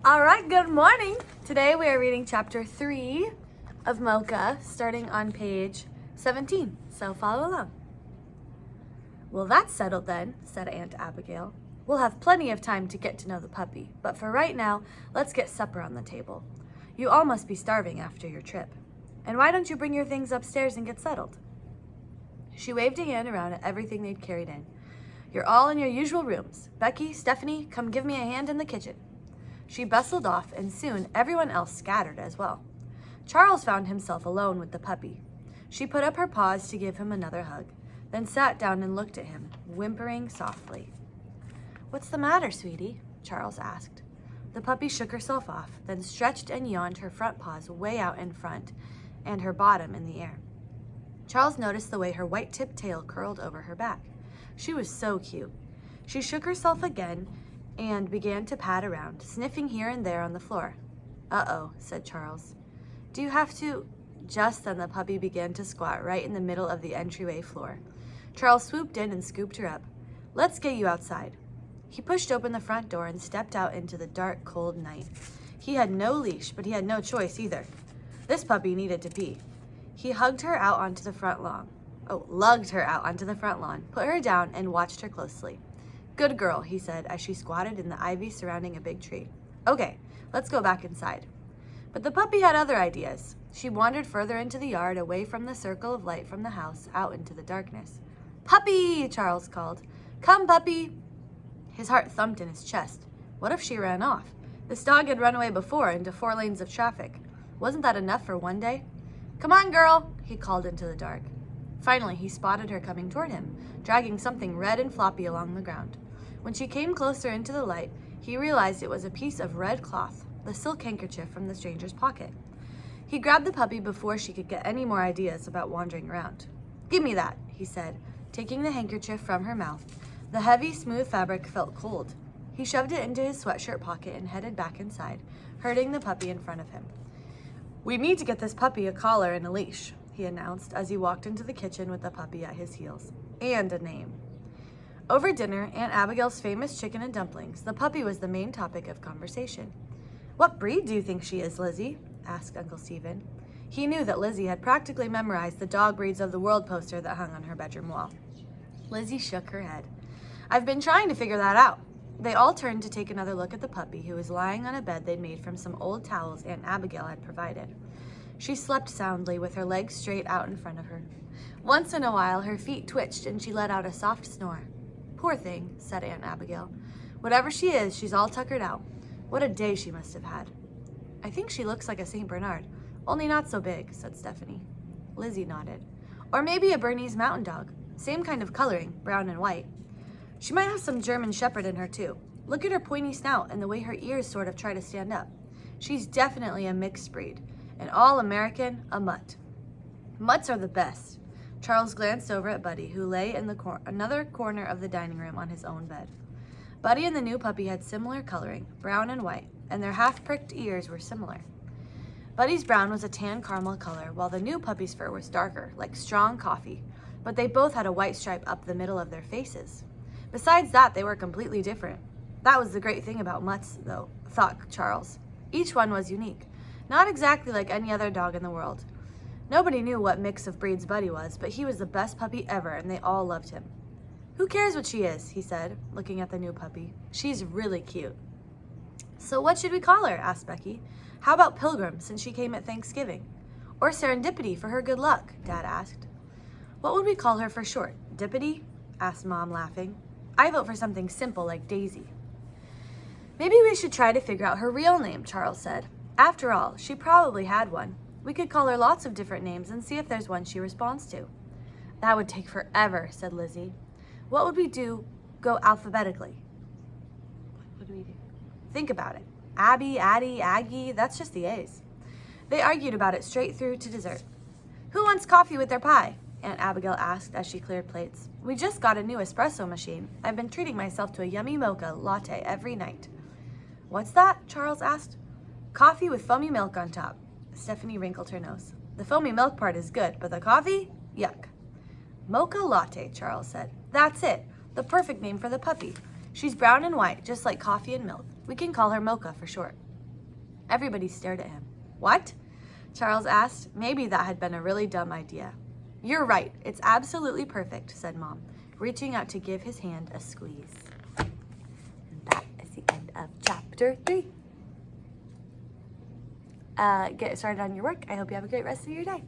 All right, good morning. Today we are reading chapter 3 of Mocha, starting on page 17, so follow along. Well, that's settled then, said Aunt Abigail. We'll have plenty of time to get to know the puppy, but for right now, let's get supper on the table. You all must be starving after your trip. And why don't you bring your things upstairs and get settled? She waved a hand around at everything they'd carried in. You're all in your usual rooms. Becky, Stephanie, come give me a hand in the kitchen. She bustled off, and soon everyone else scattered as well. Charles found himself alone with the puppy. She put up her paws to give him another hug, then sat down and looked at him, whimpering softly. What's the matter, sweetie? Charles asked. The puppy shook herself off, then stretched and yawned, her front paws way out in front and her bottom in the air. Charles noticed the way her white-tipped tail curled over her back. She was so cute. She shook herself again and began to pad around, sniffing here and there on the floor. Uh-oh, said Charles. Do you have to? Just then the puppy began to squat right in the middle of the entryway floor. Charles swooped in and scooped her up. Let's get you outside. He pushed open the front door and stepped out into the dark, cold night. He had no leash, but he had no choice either. This puppy needed to pee. He hugged her out onto the front lawn. Lugged her out onto the front lawn, put her down, and watched her closely. Good girl, he said as she squatted in the ivy surrounding a big tree. Okay, let's go back inside. But the puppy had other ideas. She wandered further into the yard, away from the circle of light from the house, out into the darkness. Puppy, Charles called. Come, puppy. His heart thumped in his chest. What if she ran off? This dog had run away before into 4 lanes of traffic. Wasn't that enough for one day? Come on, girl, he called into the dark. Finally, he spotted her coming toward him, dragging something red and floppy along the ground. When she came closer into the light, he realized it was a piece of red cloth, the silk handkerchief from the stranger's pocket. He grabbed the puppy before she could get any more ideas about wandering around. Give me that, he said, taking the handkerchief from her mouth. The heavy, smooth fabric felt cold. He shoved it into his sweatshirt pocket and headed back inside, herding the puppy in front of him. We need to get this puppy a collar and a leash, he announced as he walked into the kitchen with the puppy at his heels. And a name. Over dinner, Aunt Abigail's famous chicken and dumplings, the puppy was the main topic of conversation. What breed do you think she is, Lizzie? Asked Uncle Stephen. He knew that Lizzie had practically memorized the dog breeds of the world poster that hung on her bedroom wall. Lizzie shook her head. I've been trying to figure that out. They all turned to take another look at the puppy, who was lying on a bed they'd made from some old towels Aunt Abigail had provided. She slept soundly with her legs straight out in front of her. Once in a while, her feet twitched and she let out a soft snore. Poor thing, said Aunt Abigail. Whatever she is, she's all tuckered out. What a day she must have had. I think she looks like a St. Bernard, only not so big, said Stephanie. Lizzie nodded. Or maybe a Bernese mountain dog. Same kind of coloring, brown and white. She might have some German Shepherd in her too. Look at her pointy snout and the way her ears sort of try to stand up. She's definitely a mixed breed. An all-American, a mutt. Mutts are the best. Charles glanced over at Buddy, who lay in another corner of the dining room on his own bed. Buddy and the new puppy had similar coloring, brown and white, and their half-pricked ears were similar. Buddy's brown was a tan caramel color, while the new puppy's fur was darker, like strong coffee, but they both had a white stripe up the middle of their faces. Besides that, they were completely different. That was the great thing about mutts, though, thought Charles. Each one was unique, not exactly like any other dog in the world. Nobody knew what mix of breeds Buddy was, but he was the best puppy ever, and they all loved him. Who cares what she is, he said, looking at the new puppy. She's really cute. So what should we call her, asked Becky. How about Pilgrim, since she came at Thanksgiving? Or Serendipity for her good luck, Dad asked. What would we call her for short? Dippity? Asked Mom, laughing. I vote for something simple like Daisy. Maybe we should try to figure out her real name, Charles said. After all, she probably had one. We could call her lots of different names and see if there's one she responds to. That would take forever, said Lizzie. What would we do? Go alphabetically. What do we do? Think about it. Abby, Addie, Aggie, that's just the A's. They argued about it straight through to dessert. Who wants coffee with their pie? Aunt Abigail asked as she cleared plates. We just got a new espresso machine. I've been treating myself to a yummy mocha latte every night. What's that? Charles asked. Coffee with foamy milk on top. Stephanie wrinkled her nose. The foamy milk part is good, but the coffee? Yuck. Mocha latte, Charles said. That's it. The perfect name for the puppy. She's brown and white, just like coffee and milk. We can call her Mocha for short. Everybody stared at him. What? Charles asked. Maybe that had been a really dumb idea. You're right. It's absolutely perfect, said Mom, reaching out to give his hand a squeeze. And that is the end of chapter 3. Get started on your work. I hope you have a great rest of your day.